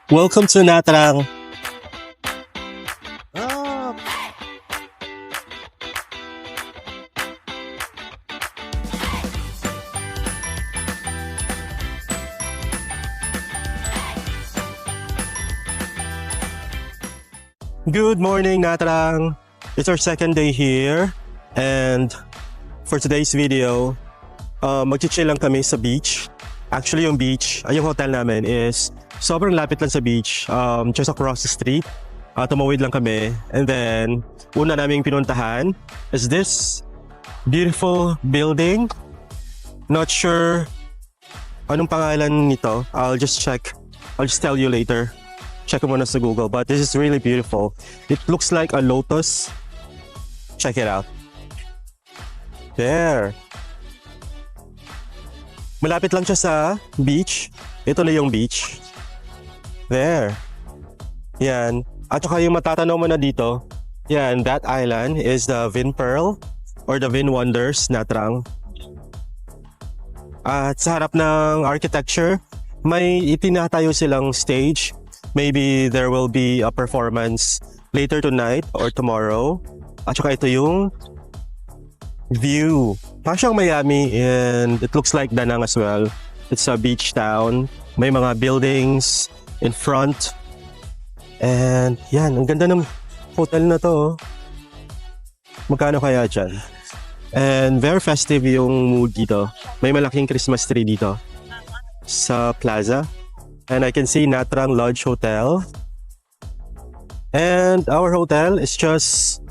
Welcome to Nha Trang. Ah. Good morning, Nha Trang. It's our second day here, and for today's video, mag-chill lang kami sa beach. Actually, yung beach, yung hotel namin is sobrang lapit lang sa beach, just across the street. Tumawid lang kami, and then una naming pinuntahan is this beautiful building. Not sure anong pangalan nito. I'll just check. I'll just tell you later. Check mo muna sa Google, but this is really beautiful. It looks like a lotus. Check it out. There. Malapit lang siya sa beach. Ito na yung beach. There. Yan. At saka yung matatanaw mo na dito, yan, that island is the Vin Pearl or the Vin Wonders, Nha Trang. At sa harap ng architecture, may itinatayo silang stage. Maybe there will be a performance later tonight or tomorrow. At saka ito yung view. Parang Miami, and it looks like Danang as well. It's a beach town. May mga buildings in front. And yan, ang ganda ng hotel na to. Magkano kaya dyan? And very festive yung mood dito. May malaking Christmas tree dito sa plaza. And I can see Nha Trang Lodge Hotel. And our hotel is just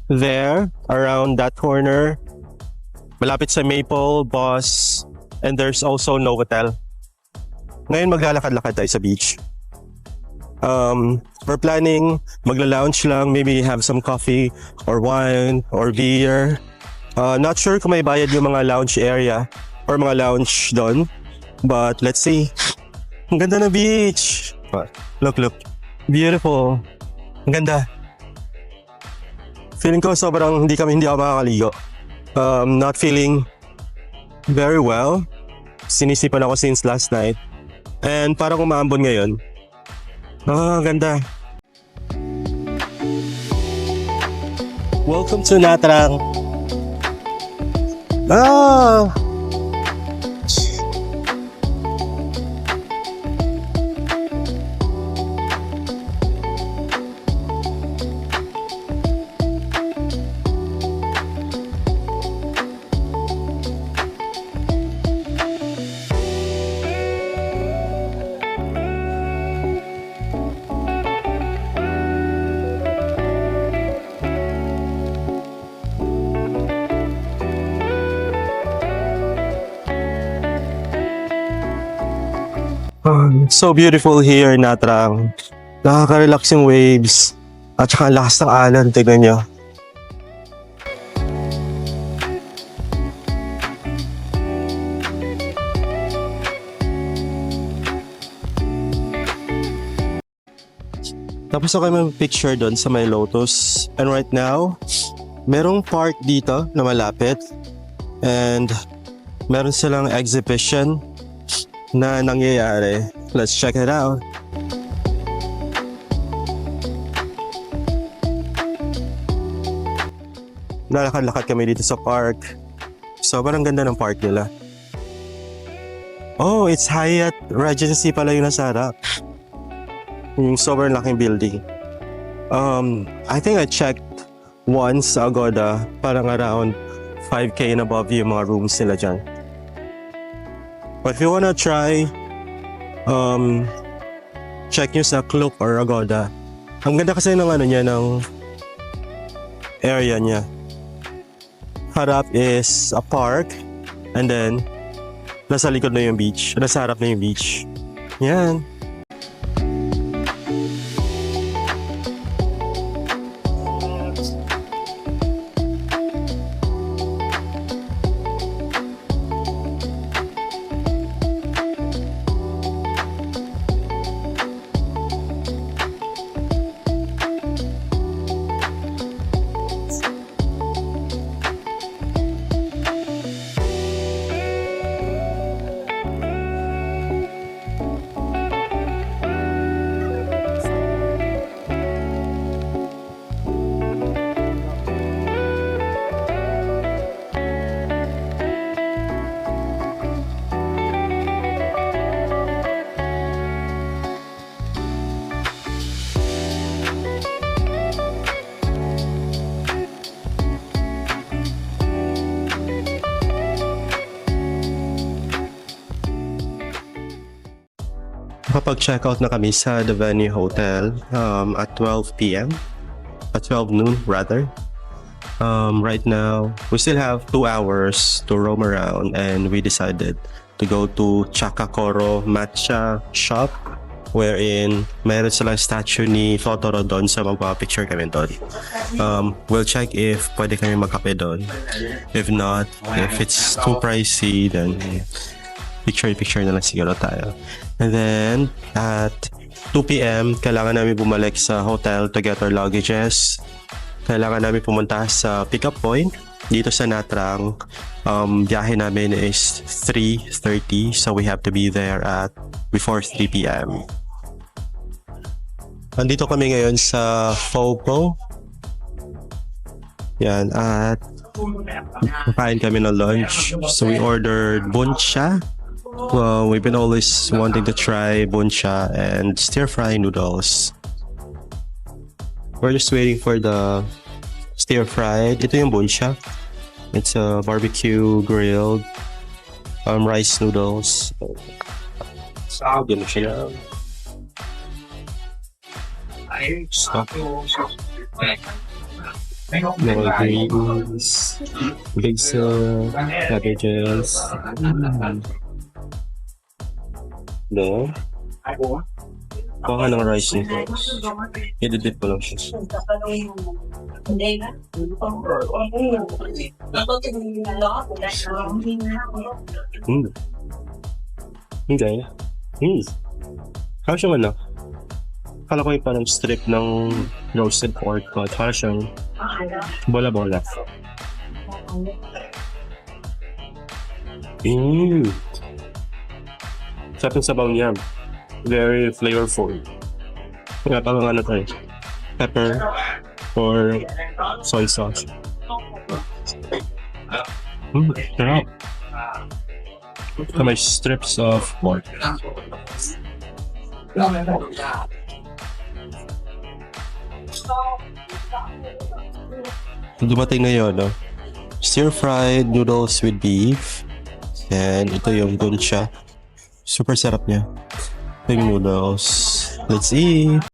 there, around that corner. Malapit sa Maple, Boss, and there's also Novotel. Ngayon maglalakad-lakad tayo sa beach. We're planning magla-lounge lang, maybe have some coffee or wine or beer. Not sure kung may bayad yung mga lounge area or mga lounge doon, but let's see. Ang ganda ng beach. Look. Beautiful. Ang ganda. Feeling ko sobrang hindi ako makakaligo. Not feeling very well. Sinisipan ako since last night. And parang umaambon ngayon. Ang ganda. Welcome to Nha Trang. So beautiful here in Nha Trang. Nakaka-relax yung waves. At saka ang lakas ng alon, tignan nyo. Tapos ako may picture doon sa may Lotus. And right now, merong park dito na malapit. And meron silang exhibition na nangyayari. Let's check it out. Lalakad-lakad kami dito sa park. Sobrang ganda ng park nila. Oh, it's Hyatt Regency pala yung nasa harap. Yung sobrang laking building. I think I checked once sa Agoda, parang around 5K and above yung mga rooms nila dyan. But if you wanna try, check nyo sa Klook or Agoda. Ang ganda kasi ng niya, ng area niya. Harap is a park, and then nasa likod na yung beach. Nasa harap na yung beach. Yan. Kapag-check out na kami sa the venue hotel at 12 p.m. At 12 noon rather. Right now, we still have 2 hours to roam around and we decided to go to Chakokoro Matcha shop wherein meron silang statue ni Totoro doon, so magpapicture kami doon. We'll check if pwede kami magkape doon. If not, if it's too pricey, then picture na lang siguro tayo. And then, at 2 p.m., kailangan namin bumalik sa hotel to get our luggages. Kailangan namin pumunta sa pick-up point dito sa Nha Trang. Biyahe namin is 3:30, so we have to be there at before 3 p.m. Nandito kami ngayon sa Pho Bho. Yan, at kain kami ng lunch. So we ordered BUNCHA. Well, we've been always wanting to try BUNCHA and stir-fry noodles. We're just waiting for the stir-fried. Ito yung BUNCHA. It's a barbecue grilled rice noodles. Ganun siya. Stop. Mga greens, basil, cabbages. No? Kuha ka ng rice noodles. I-dip ko lang siya. Hindi. Kaya siyang ano? Kala ko yung parang strip ng roasted pork, but kala siyang bola-bola. Sarap yung sabaw niya. Very flavorful. Kaya parang ano tayo, pepper or soy sauce. Sarap. So may strips of pork. Dumating na yun, no? Stir-fried noodles with beef. And ito yung BUNCHA. Super sarap niya. Ito yung noodles. Let's eat!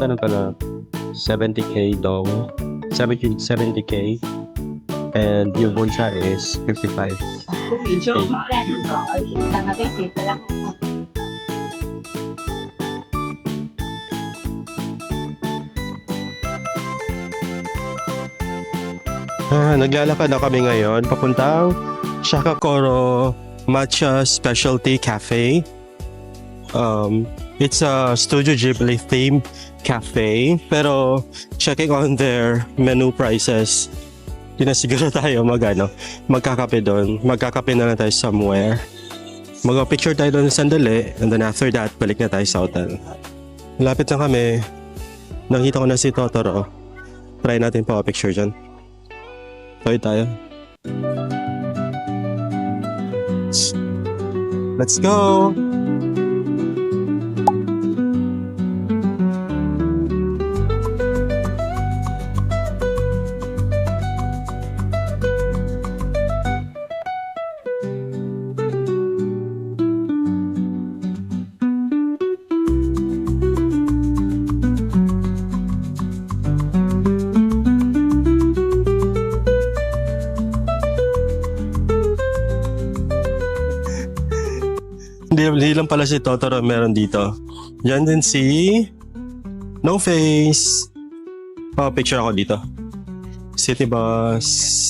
Ano pala, 70k daw, 70k, and yung BUNCHA is 55k. Naglalakad na kami ngayon papuntang Chakokoro Matcha Specialty Cafe. It's a Studio Ghibli themed cafe, pero checking on their menu prices, di na siguro tayo magkakape doon. Magkakape na lang tayo somewhere. Mag-picture tayo doon sandali, and then after that, balik na tayo sa hotel. Malapit na kami. Nakita ko na si Totoro. Try natin pa picture dyan. Toy tayo. Let's go! Hindi lang pala si Totoro meron dito. Yan din si No Face. Picture ako dito. City Bus.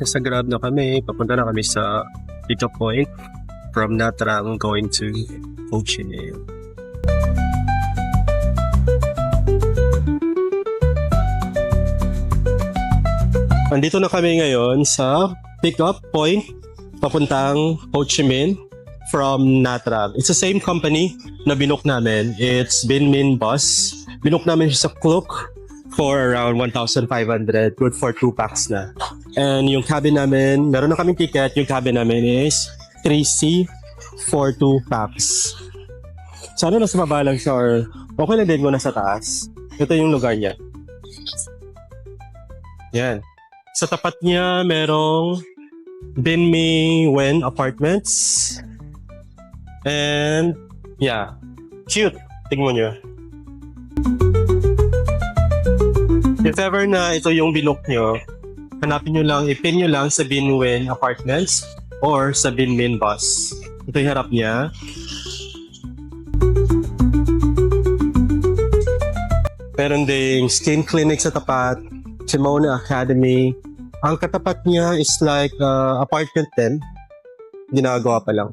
Sa Grab na kami, papunta na kami sa pick-up point. from Nha Trang going to Ho Chi Minh. Andito na kami ngayon sa pick-up point papuntang Ho Chi Minh from Nha Trang. It's the same company na binook namin. It's Binh Bus. Binook namin siya sa Klook for around 1,500. Good for 2 packs na. And yung cabin namin, meron na kaming ticket. Yung cabin namin is 3C for 2 packs. Sana nasa baba lang siya or okay lang din mo nasa taas. Ito yung lugar niya. Yan. Sa tapat niya, merong BUN Apartments. And, yeah. Cute. Tingnan nyo. If ever na ito yung binook nyo, hanapin nyo lang, ipin nyo lang sa BUN Apartments or sa BUN Bus. Ito yung harap niya. Meron ding skin clinic sa tapat. Simona Academy. Ang katapat niya is like apartment din. Ginagawa pa lang.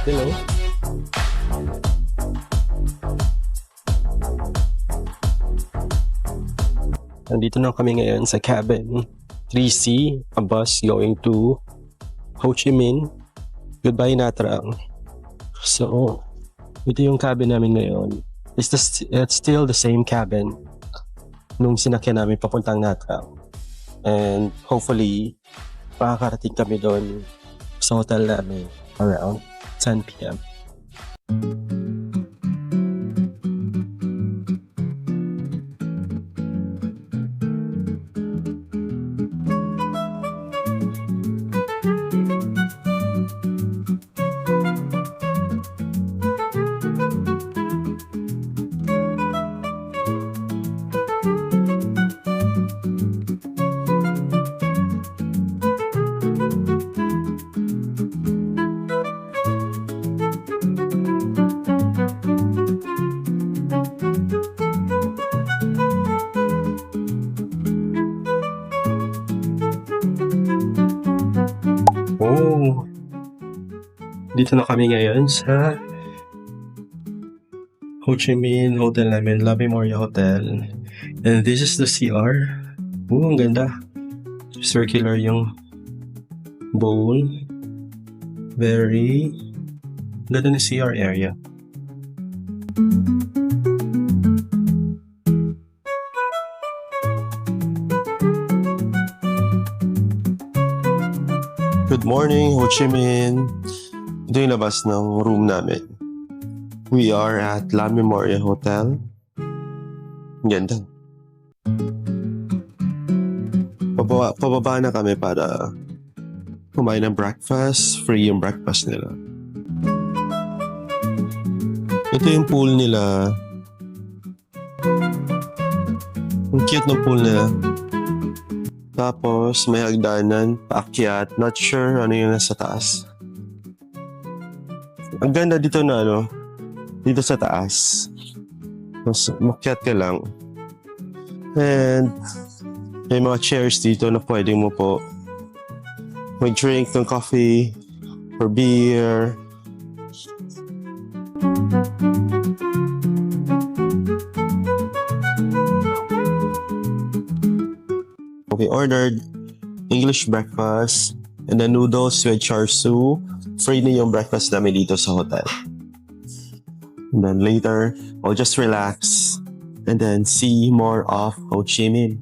Hello? Nandito na kami ngayon sa cabin 3C, a bus going to Ho Chi Minh. Goodbye Nha Trang. So, ito yung cabin namin ngayon. It's still the same cabin nung sinakyan namin papuntang Nha Trang. And hopefully, makakarating kami doon sa hotel namin around 10 p.m. Oh, dito na kami ngayon sa Ho Chi Minh hotel namin, Memoria Hotel. And this is the CR. Oh, ang ganda. Circular yung bowl. Very ganda ng CR area. Good morning, Ho Chi Minh. Ito yung labas ng room namin. We are at La Memoria Hotel. Ganda. Pababa na kami para kumain ng breakfast. Free yung breakfast nila. Ito yung pool nila. Ang cute ng pool nila. Tapos may hagdanan, paakyat. Not sure ano yung nasa taas. Ang ganda dito na dito sa taas. Tapos makyat ka lang. And may mga chairs dito na pwede mo po mag-drink ng coffee or beer. We ordered English breakfast and then noodles with char siu. Free na yung breakfast namin dito sa hotel. And then later, I'll just relax and then see more of Ho Chi Minh.